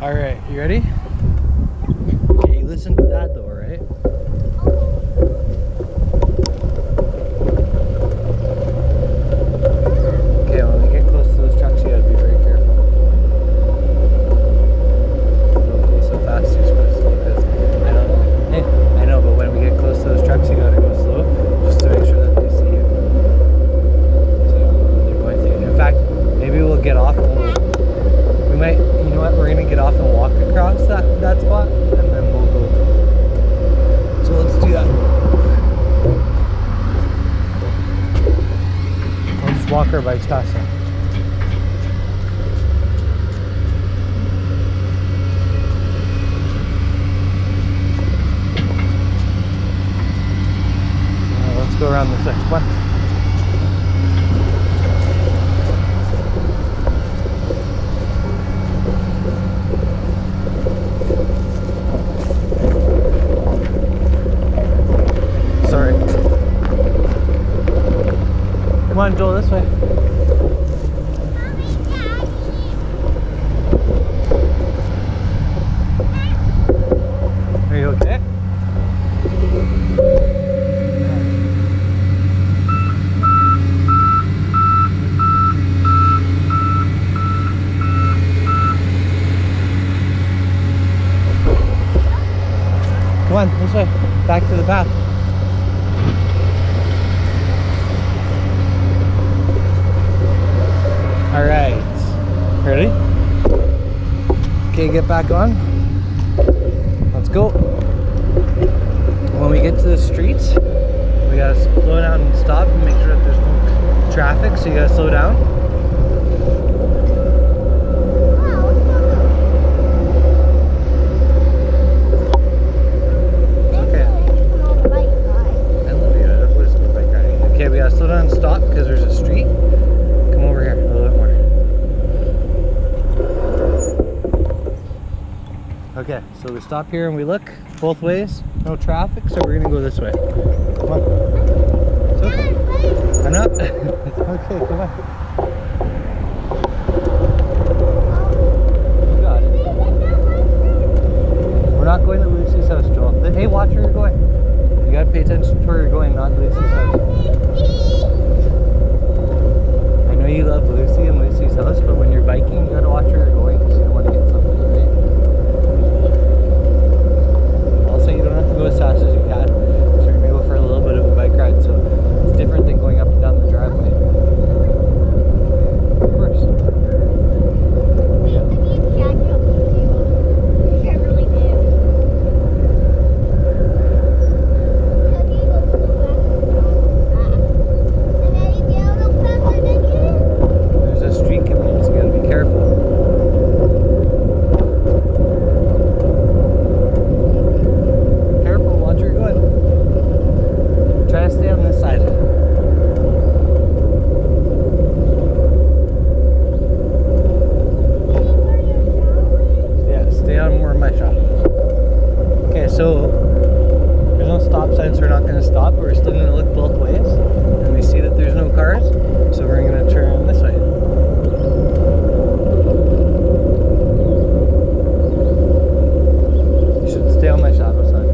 All right, you ready? Okay, you listen to that though, right? Okay, when we get close to those trucks, you gotta be very careful. Don't go so fast, you're supposed to, because I know, but when we get close to those trucks, you gotta go slow, just to make sure that they see you. So they're going to. In fact, maybe we'll get off and we might, you know what, we're gonna get off and walk across that spot, and then we'll go. So let's do that. We'll just walk our bikes past them. Let's go around this way. Come on. Sorry. Come on, Joel, this way. Are you okay? Come on, this way. Back to the path. All right, ready? Okay, get back on. Let's go. When we get to the streets, we gotta slow down and stop and make sure that there's no traffic, so you gotta slow down. Okay. I love you. I love to go bike riding. Okay, we gotta slow down and stop because there's a street. Come over here a little bit more. Okay, so we stop here and we look both ways, no traffic, so we're gonna go this way. Come on. It's okay. I'm not. Okay, come on. You got it. We're not going to Lucy's house, Joel. Hey, watch where you're going. You gotta pay attention to where you're going, not Lucy's house. I know you love Lucy and Lucy's house, but when you're biking, you gotta watch where you're going because you don't want to get something, right? Also, you don't have to go as fast as you can. So you're gonna go for a little bit of a bike ride, so it's different than going up and down the driveway. Of course. There's a street coming, so you gotta be careful. Careful, watch where you're going. Try to stay on this side. Yeah, stay on more of my shot. Okay, so there's no stop sign, so we're not gonna stop, but we're still gonna look both ways. And we see that there's no cars, so we're gonna turn this way. You should stay on my shadow side.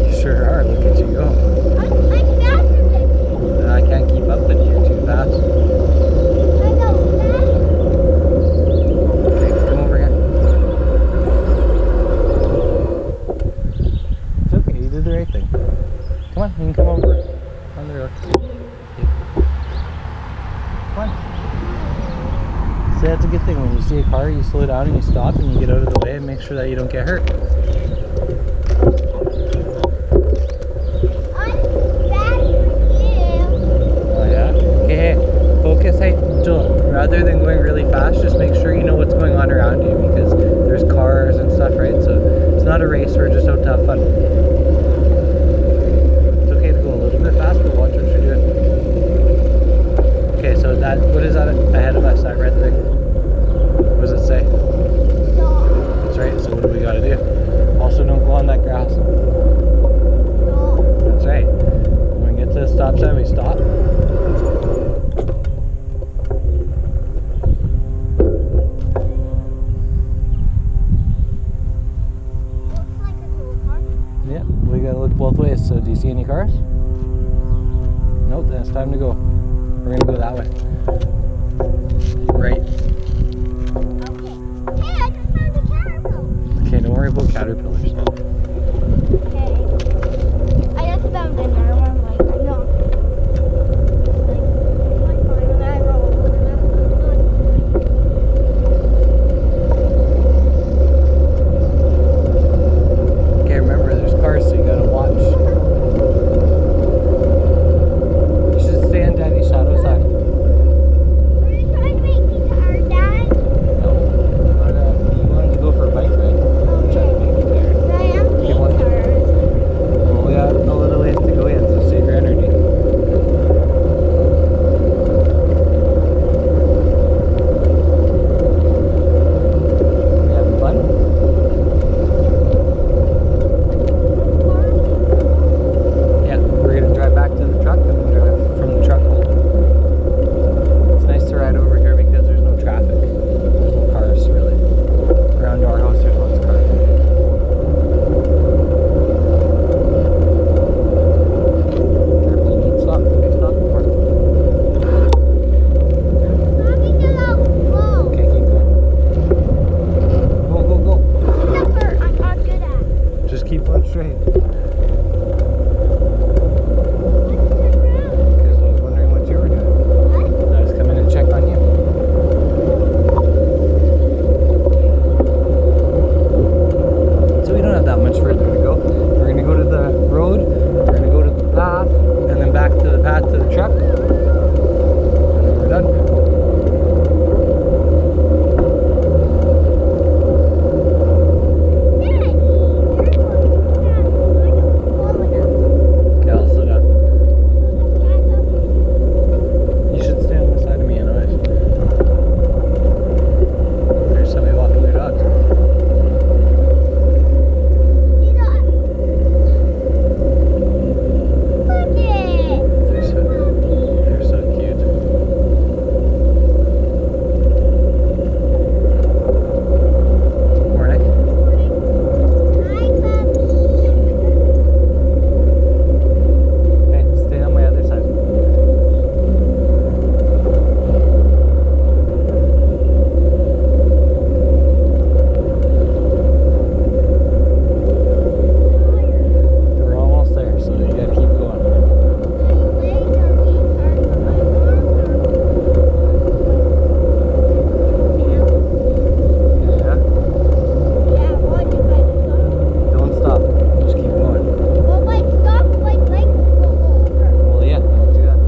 You sure are, look at you go. I can't keep up with you, you're too fast. Okay, come over here. It's okay, you did the right thing. Come on, you can come over on the road. Come on. See, that's a good thing. When you see a car, you slow down and you stop and you get out of the way and make sure that you don't get hurt. Oh yeah? Okay, hey, focus. Hey, Joel, rather than going really fast, just make sure you know what's going on around you because there's cars and stuff, right? So it's not a race, we're just out to have fun. It's okay to go a little bit fast, but watch what you're doing. Okay, so that, what is that ahead of us, that red thing? What does it say? That's right, so what do we gotta do? Also, don't go on that grass. That's right. When we get to the stop sign, we stop. time to go. We're gonna go that way. Right. Okay. Hey, I just found a caterpillar. Okay, don't worry about caterpillars. Okay. I just found another one. Like, I know. Like, my phone and I roll over them. Okay, remember there's cars, so you gotta watch. You should stay on Daddy's shadow side. Were you trying to make me tired, Dad? No, you wanted to go for a bike ride. Try to make you tired. I am Okay, what? tired. Well, we got a little ways to go yet, so save your energy. You having fun? Yeah, we're gonna drive back to the truck and then drive from the truck home. It's nice to ride over here because there's no traffic. There's no cars really. Around our house there's lots of cars. Careful, you need to stop. What are you stopping for? Mommy, get out. Whoa. Okay, keep going. Go, go, go. Number I'm not good at. Just keep on straight. What's Because I was wondering what you were doing. What? I was coming to check on you. So we don't have that much further to go. We're gonna go to the road, we're gonna go to the path, and then back to the path to the truck. And then we're done. Okay, I'll slow down. You should stay on the side of me anyways. There's somebody walking their dogs. They're so cute. Morning. Hey, stay on my other side. We're almost there, so you gotta keep going. Yeah? Don't stop. Just keep going. Well, yeah, don't do that.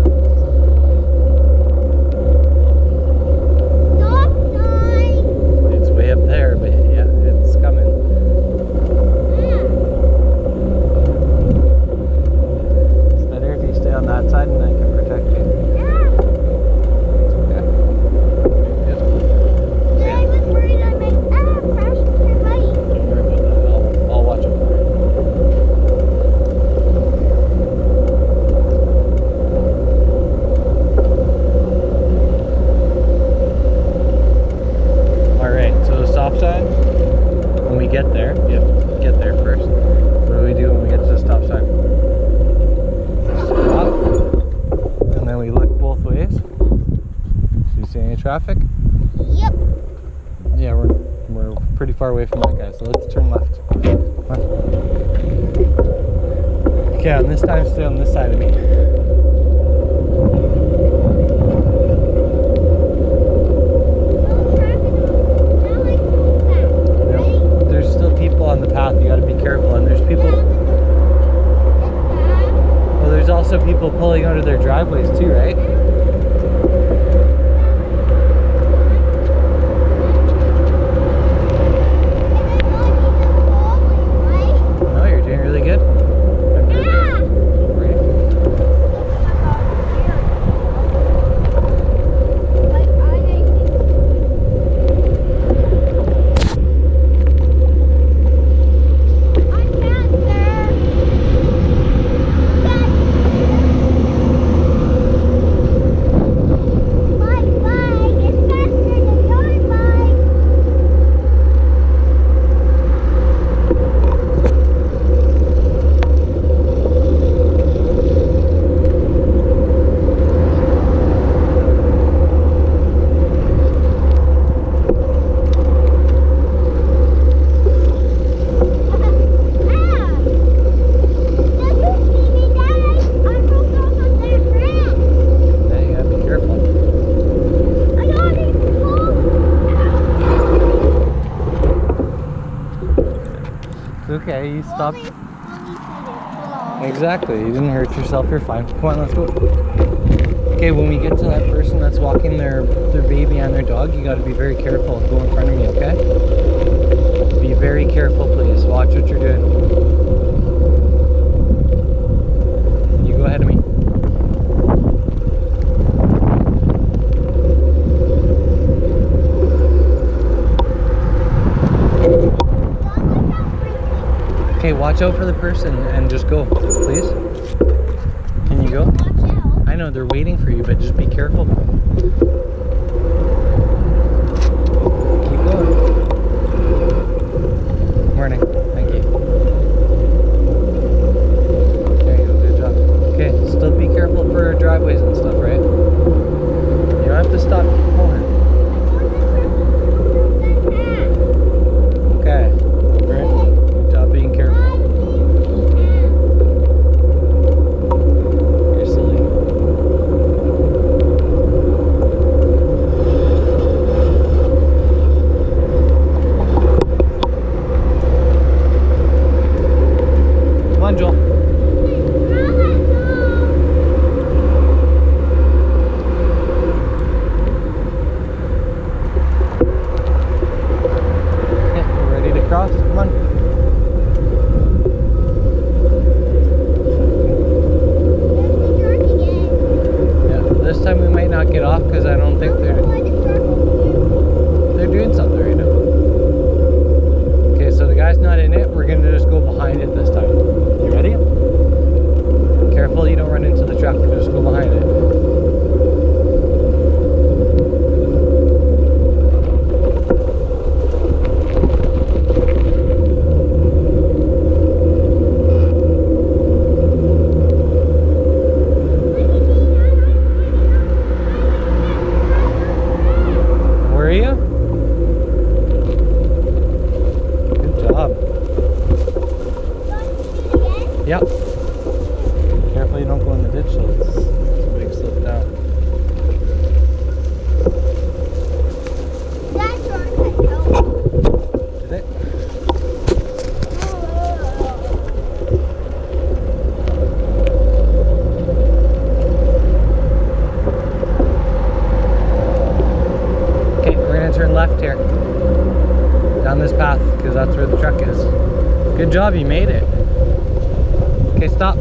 It's way up there, but yeah, it's coming. It's better if you stay on that side and I can protect you. It's okay. Good. Don't worry about that. I'll watch it for you. Alright, so the stop sign, when we get there, you have to get there first. What do we do when we get to the stop sign? Stop, and then we look both ways. Do you see any traffic? Yep. Yeah, we're pretty far away from that guy, so let's turn left. Come on. Okay, and this time stay on this side of me. There's still people on the path, you gotta be careful, and there's people, well, there's also people pulling out of their driveways too, right? No, you're doing really good. I'm good. Right. okay? You stop. Fully seated. Exactly. You didn't hurt yourself. You're fine. Come on, let's go. Okay, when we get to that person that's walking their baby and their dog, you got to be very careful. Go in front of me, okay? Be very careful, please. Watch what you're doing. You go ahead of me. Okay, watch out for the person and just go, please. Can you go? Watch out. I know they're waiting for you, but just be careful. Keep going. Morning. Thank you. There you go. Good job. Okay, still be careful for driveways and stuff, right? You don't have to stop. Hold on. Okay. Right. Good job being careful. You're silly. Come on, Joel. Okay, you ready to cross? Come on. Yeah, this time we might not get off because I don't think they're doing something right now. Okay, so the guy's not in it. We're gonna just go behind it this time. You ready? Careful you don't run into the truck. Just go behind it. Where are you? Good job. Yep. Careful you don't go in the ditch, so it's a big slip down. Did it? Okay, we're gonna turn left here. Down this path, because that's where the truck is. Good job, you made it. Okay, stop.